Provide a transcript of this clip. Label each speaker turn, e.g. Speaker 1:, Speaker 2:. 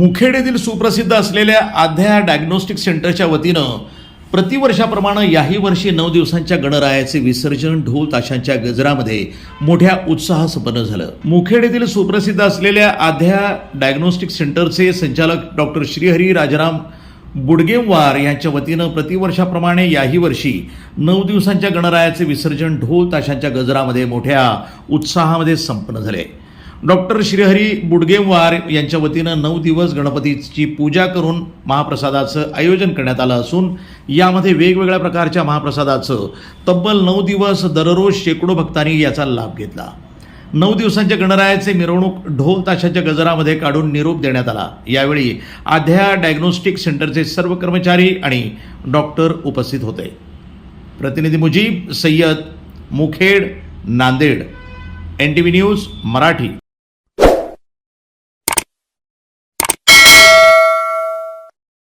Speaker 1: मुखेड येथील सुप्रसिद्ध असलेल्या आध्या डायग्नोस्टिक सेंटरच्या वतीनं प्रतिवर्षाप्रमाणे याही वर्षी 9 दिवसांच्या गणरायाचे विसर्जन ढोल ताशांच्या गजरामध्ये मोठ्या उत्साहात संपन्न झालं। मुखेड येथील सुप्रसिद्ध असलेल्या आध्या डायग्नोस्टिक सेंटरचे संचालक डॉक्टर श्रीहरी राजाराम बुडगेवार यांच्या वतीनं प्रतिवर्षाप्रमाणे याही वर्षी 9 दिवसांच्या गणरायाचे विसर्जन ढोल ताशांच्या गजरामध्ये मोठ्या उत्साहामध्ये संपन्न झाले। डॉक्टर श्रीहरी बुडगेवार यांच्या वतीनं 9 दिवस गणपतीची पूजा करून महाप्रसादाचं आयोजन करण्यात आलं असून यामध्ये वेगवेगळ्या प्रकारच्या महाप्रसादाचं तब्बल 9 दिवस दररोज शेकडो भक्तांनी याचा लाभ घेतला। 9 दिवसांच्या गणरायाचे मिरवणूक ढोल ताशाच्या गजरामध्ये काढून निरोप देण्यात आला। यावेळी आध्या डायग्नोस्टिक सेंटरचे सर्व कर्मचारी आणि डॉक्टर उपस्थित होते। प्रतिनिधी मुजीब सय्यद, मुखेड, नांदेड, NTV न्यूज मराठी।